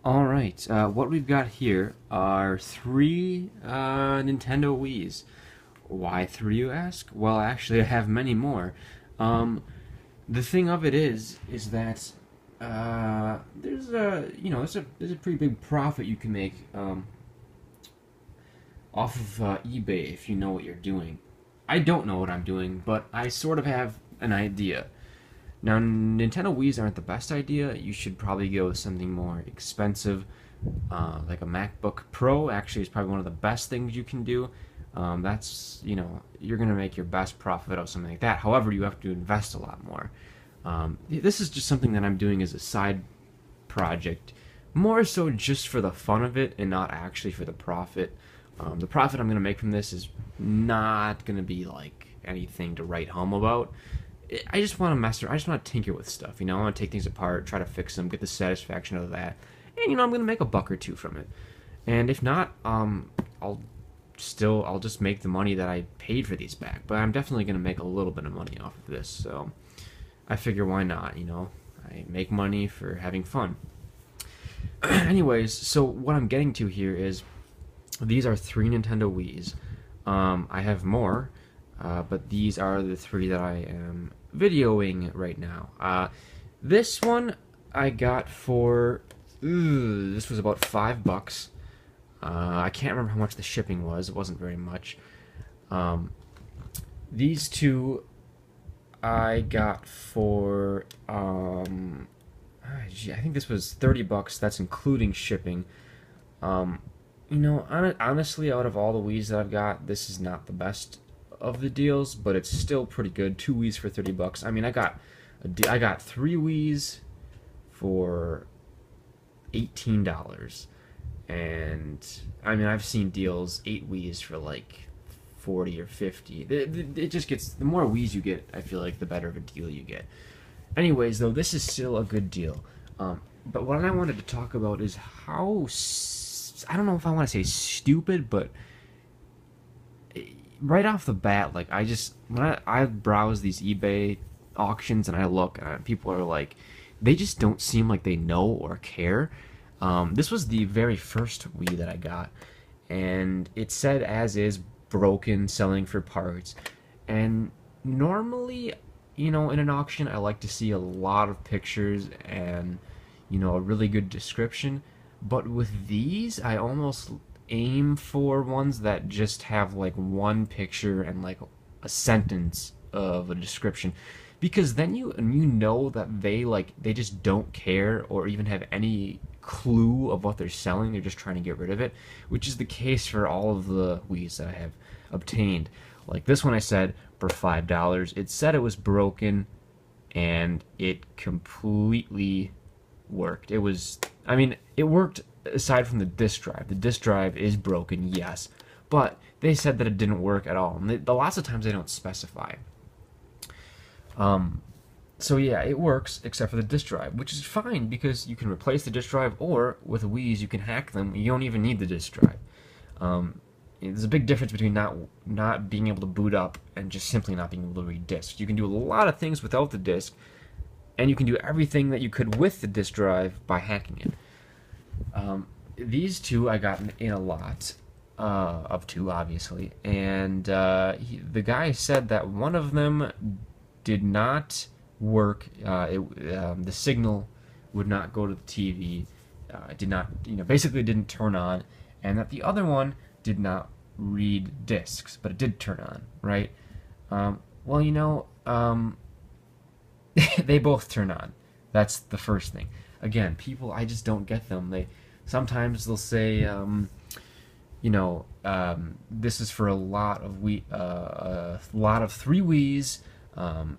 Alright, what we've got here are three Nintendo Wiis. Why three, you ask? Well, actually, I have many more. Um, the thing of it is that there's a pretty big profit you can make off of eBay if you know what you're doing. I don't know what I'm doing, but I sort of have an idea. Now, Nintendo Wii's aren't the best idea. You should probably go with something more expensive, like a MacBook Pro. Actually, is probably one of the best things you can do. You're gonna make your best profit out of something like that. However, you have to invest a lot more. This is just something that I'm doing as a side project, more so just for the fun of it and not actually for the profit. The profit I'm gonna make from this is not gonna be like anything to write home about. I just want to mess around. I just want to tinker with stuff. I want to take things apart, try to fix them, get the satisfaction out of that, and I'm gonna make a buck or two from it. And if not, I'll just make the money that I paid for these back. But I'm definitely gonna make a little bit of money off of this. So I figure why not? I make money for having fun. Anyways, so what I'm getting to here is these are three Nintendo Wii's. I have more, but these are the three that I am videoing right now. This one I got for this was about $5. I can't remember how much the shipping was. It wasn't very much. These two I got for I think this was $30. That's including shipping. Honestly, out of all the Wii's that I've got, this is not the best of the deals, but it's still pretty good. Two Wii's for $30. I mean, I got three Wii's for $18, and I mean, I've seen deals 8 Wii's for like 40 or 50. It just gets, the more Wii's you get, I feel like the better of a deal you get. Anyways, though, this is still a good deal. But what I wanted to talk about is how I don't know if I want to say stupid, but right off the bat, like when I browse these eBay auctions and I look, people are like, they just don't seem like they know or care. This was the very first Wii that I got, and it said as is, broken, selling for parts. And normally, in an auction, I like to see a lot of pictures and a really good description. But with these, I almost aim for ones that just have like one picture and like a sentence of a description, because then you know that they just don't care or even have any clue of what they're selling. They're just trying to get rid of it, which is the case for all of the Wii's that I have obtained. Like this one, I said for $5. It said it was broken, and it completely worked. It worked aside from the disk drive. The disk drive is broken, yes, but they said that it didn't work at all. And lots of times they don't specify. So yeah, it works except for the disk drive, which is fine because you can replace the disk drive, or with Wii's you can hack them. You don't even need the disk drive. There's a big difference between not being able to boot up and just simply not being able to read discs. You can do a lot of things without the disk, and you can do everything that you could with the disk drive by hacking it. These two I got in a lot of two, obviously, and the guy said that one of them did not work. The signal would not go to the TV. It did not, basically didn't turn on, and that the other one did not read discs, but it did turn on, right? They both turn on. That's the first thing. Again, people, I just don't get them. Sometimes they'll say, this is for a lot of three Wii's,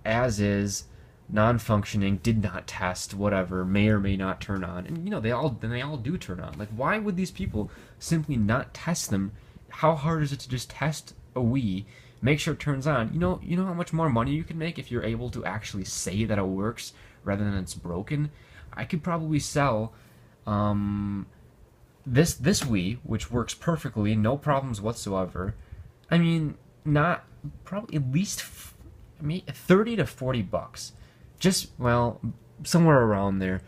as is, non-functioning, did not test, whatever, may or may not turn on, and they all do turn on. Like, why would these people simply not test them? How hard is it to just test a Wii, make sure it turns on? You know how much more money you can make if you're able to actually say that it works rather than it's broken. I could probably sell this Wii, which works perfectly, no problems whatsoever. I mean, not probably at least 30 to $40. Just, well, somewhere around there.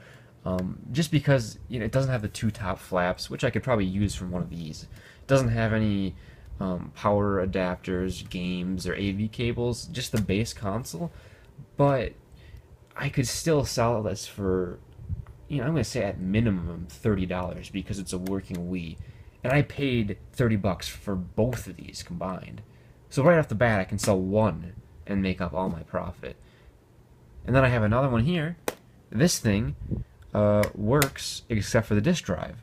Just because it doesn't have the two top flaps, which I could probably use from one of these. It doesn't have any power adapters, games, or AV cables, just the base console. But I could still sell this for, I'm going to say at minimum $30 because it's a working Wii. And I paid $30 for both of these combined. So right off the bat, I can sell one and make up all my profit. And then I have another one here. This thing works except for the disk drive.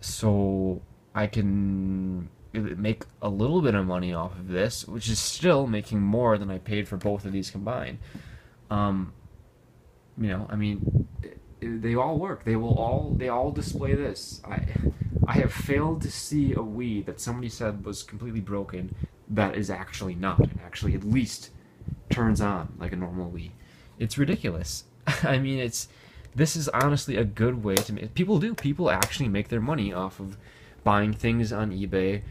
So I can make a little bit of money off of this, which is still making more than I paid for both of these combined. I mean, they all work. They all display this. I have failed to see a Wii that somebody said was completely broken that is actually not, and actually at least turns on like a normal Wii. It's ridiculous. I mean, this is honestly a good way to make people actually make their money off of buying things on eBay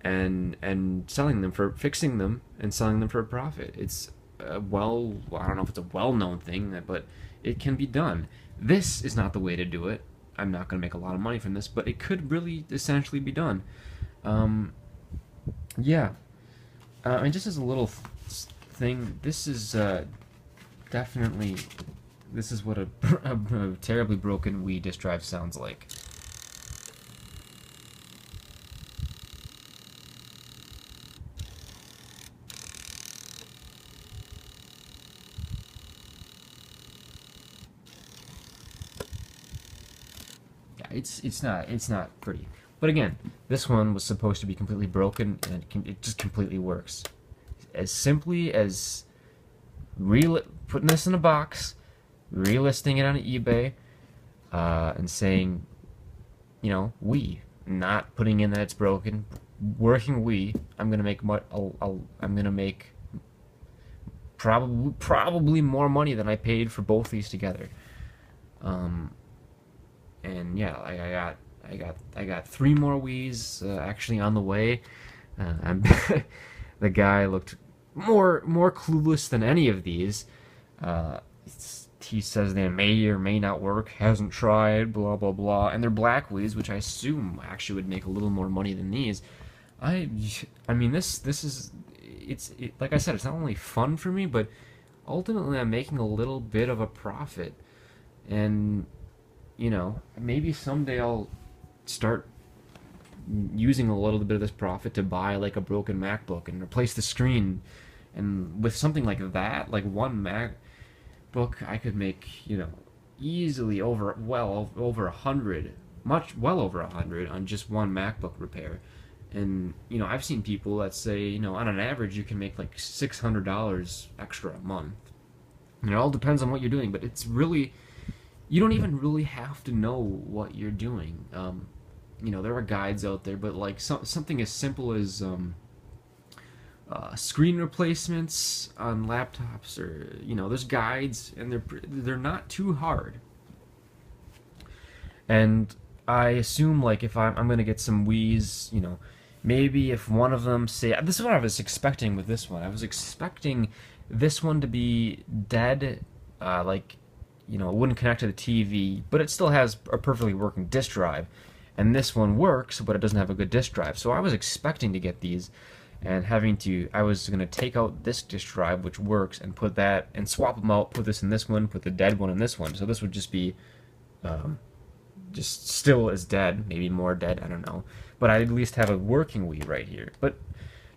and selling them for fixing them and selling them for a profit. It's I don't know if it's a well-known thing, but it can be done. This is not the way to do it. I'm not going to make a lot of money from this, but it could really essentially be done. Yeah. And just as a little thing, this is definitely, this is what a terribly broken Wii disk drive sounds like. It's not pretty. But again, this one was supposed to be completely broken, and it just completely works. As simply as putting this in a box, relisting it on eBay, and saying, Wii, not putting in that it's broken, working Wii. I'm gonna make probably more money than I paid for both these together. And yeah, I got 3 more Wiis actually on the way. The guy looked more clueless than any of these. He says they may or may not work, hasn't tried, blah blah blah, and they're black Wiis, which I assume actually would make a little more money than these. I mean this is like I said, it's not only fun for me, but ultimately I'm making a little bit of a profit, and maybe someday I'll start using a little bit of this profit to buy like a broken MacBook and replace the screen. And with something like that, like one MacBook, I could make, easily over 100, well over 100 on just one MacBook repair. And, I've seen people that say, on an average you can make like $600 extra a month. And it all depends on what you're doing, but it's really, you don't even really have to know what you're doing. There are guides out there, but like something as simple as screen replacements on laptops, or there's guides, and they're not too hard. And I assume like if I'm gonna get some Wiis, maybe if one of them, say, this is what I was expecting with this one. I was expecting this one to be dead, it wouldn't connect to the TV, but it still has a perfectly working disk drive. And this one works, but it doesn't have a good disk drive. So I was expecting to get these, and I was going to take out this disk drive, which works, and put that, and swap them out, put this in this one, put the dead one in this one. So this would just be, just still as dead, maybe more dead, I don't know. But I'd at least have a working Wii right here. But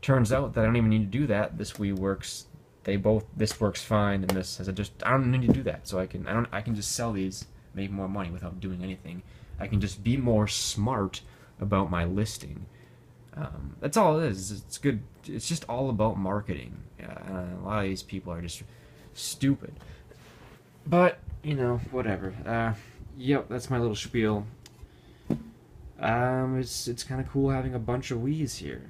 turns out that I don't even need to do that. This Wii works. This works fine, and this has I don't need to do that. So I can just sell these, make more money without doing anything. I can just be more smart about my listing. That's all it is. It's good. It's just all about marketing. A lot of these people are just stupid. But whatever. Yep, that's my little spiel. It's kind of cool having a bunch of Wiis here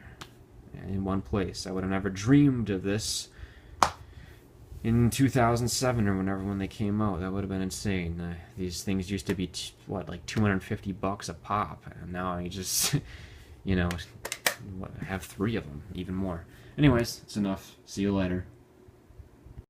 in one place. I would have never dreamed of this in 2007 or when they came out. That would have been insane. These things used to be like $250 a pop, and now I just have 3 of them, even more. Anyways, it's enough. See you later.